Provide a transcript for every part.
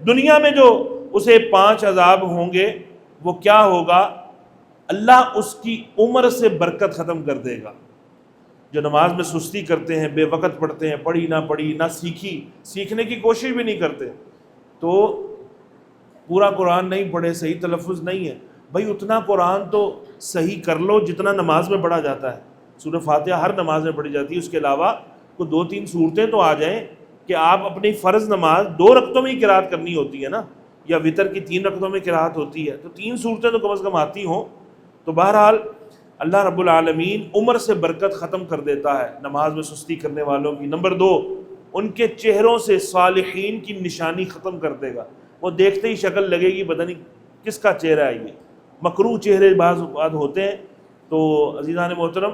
دنیا میں جو اسے 5 عذاب ہوں گے وہ کیا ہوگا؟ اللہ اس کی عمر سے برکت ختم کر دے گا۔ جو نماز میں سستی کرتے ہیں، بے وقت پڑھتے ہیں، پڑھی نہ سیکھی، سیکھنے کی کوشش بھی نہیں کرتے، تو پورا قرآن نہیں پڑھے، صحیح تلفظ نہیں ہے، بھائی اتنا قرآن تو صحیح کر لو جتنا نماز میں پڑھا جاتا ہے۔ سورہ فاتحہ ہر نماز میں پڑھی جاتی ہے، اس کے علاوہ کوئی 2-3 صورتیں تو آ جائیں کہ آپ اپنی فرض نماز 2 رکعتوں میں ہی قرات کرنی ہوتی ہے نا، یا وتر کی 3 رکعتوں میں قرات ہوتی ہے، تو 3 صورتیں تو کم از کم آتی ہوں۔ تو بہرحال اللہ رب العالمین عمر سے برکت ختم کر دیتا ہے نماز میں سستی کرنے والوں کی۔ نمبر 2، ان کے چہروں سے صالحین کی نشانی ختم کر دے گا، وہ دیکھتے ہی شکل لگے گی پتہ نہیں کس کا چہرہ ہے یہ، مکروہ چہرے بعض اوقات ہوتے ہیں۔ تو عزیزان محترم،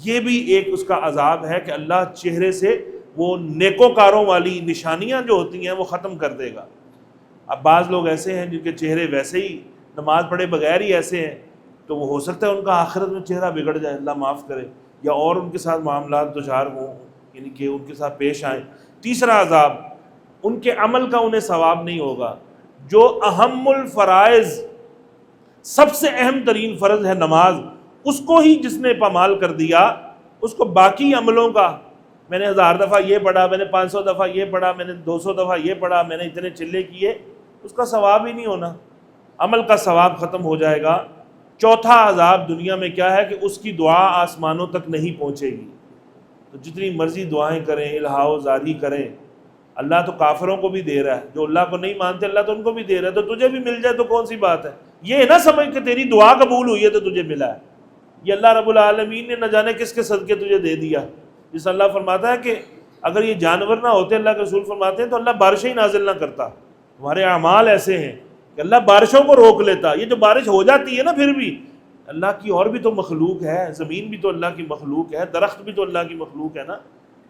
یہ بھی ایک اس کا عذاب ہے کہ اللہ چہرے سے وہ نیکوکاروں والی نشانیاں جو ہوتی ہیں وہ ختم کر دے گا۔ اب بعض لوگ ایسے ہیں جن کے چہرے ویسے ہی نماز پڑھے بغیر ہی ایسے ہیں، تو وہ ہو سکتا ہے ان کا آخرت میں چہرہ بگڑ جائے، اللہ معاف کرے، یا اور ان کے ساتھ معاملات دچار ہوں، یعنی کہ ان کے ساتھ پیش آئیں۔ تیسرا عذاب، ان کے عمل کا انہیں ثواب نہیں ہوگا۔ جو اہم الفرائض، سب سے اہم ترین فرض ہے نماز، اس کو ہی جس نے پامال کر دیا، اس کو باقی عملوں کا، میں نے 1000 دفعہ یہ پڑھا، میں نے 500 دفعہ یہ پڑھا، میں نے 200 دفعہ یہ پڑھا، میں نے اتنے چلے کیے، اس کا ثواب ہی نہیں ہونا، عمل کا ثواب ختم ہو جائے گا۔ چوتھا عذاب دنیا میں کیا ہے کہ اس کی دعا آسمانوں تک نہیں پہنچے گی۔ تو جتنی مرضی دعائیں کریں، الہا و زاری کریں، اللہ تو کافروں کو بھی دے رہا ہے، جو اللہ کو نہیں مانتے اللہ تو ان کو بھی دے رہا ہے، تو تجھے بھی مل جائے تو کون سی بات ہے؟ یہ نہ سمجھ کہ تیری دعا قبول ہوئی ہے تو تجھے ملا ہے، یہ اللہ رب العالمین نے نہ جانے کس کے صدقے تجھے دے دیا۔ جس اللہ فرماتا ہے کہ اگر یہ جانور نہ ہوتے، اللہ کے رسول فرماتے ہیں، تو اللہ بارشیں ہی نازل نہ کرتا۔ تمہارے اعمال ایسے ہیں کہ اللہ بارشوں کو روک لیتا۔ یہ جو بارش ہو جاتی ہے نا، پھر بھی اللہ کی اور بھی تو مخلوق ہے، زمین بھی تو اللہ کی مخلوق ہے، درخت بھی تو اللہ کی مخلوق ہے نا،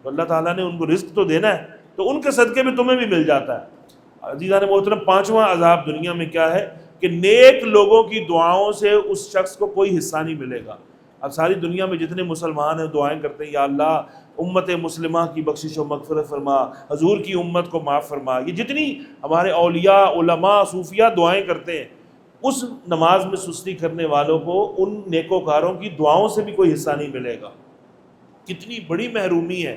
تو اللہ تعالیٰ نے ان کو رزق تو دینا ہے، تو ان کے صدقے میں تمہیں بھی مل جاتا ہے۔ عزیزان محترم، 5واں عذاب دنیا میں کیا ہے کہ نیک لوگوں کی دعاؤں سے اس شخص کو کوئی حصہ نہیں ملے گا۔ اب ساری دنیا میں جتنے مسلمان ہیں دعائیں کرتے ہیں، یا اللہ امت مسلمہ کی بخشش و مغفرت فرما، حضور کی امت کو معاف فرما، یہ جتنی ہمارے اولیاء، علماء، صوفیاء دعائیں کرتے ہیں، اس نماز میں سستی کرنے والوں کو ان نیکوکاروں کی دعاؤں سے بھی کوئی حصہ نہیں ملے گا۔ کتنی بڑی محرومی ہے،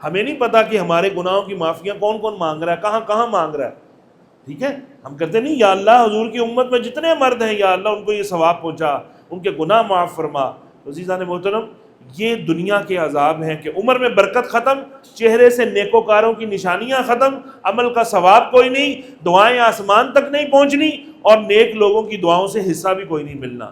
ہمیں نہیں پتا کہ ہمارے گناہوں کی معافیاں کون کون مانگ رہا ہے، کہاں کہاں مانگ رہا ہے، ٹھیک ہے؟ ہم کہتے نہیں یا اللہ حضور کی امت میں جتنے مرد ہیں یا اللہ ان کو یہ ثواب پہنچا، ان کے گناہ معاف فرما۔ عزیزان محترم، یہ دنیا کے عذاب ہیں کہ عمر میں برکت ختم، چہرے سے نیکوکاروں کی نشانیاں ختم، عمل کا ثواب کوئی نہیں، دعائیں آسمان تک نہیں پہنچنی، اور نیک لوگوں کی دعاؤں سے حصہ بھی کوئی نہیں ملنا۔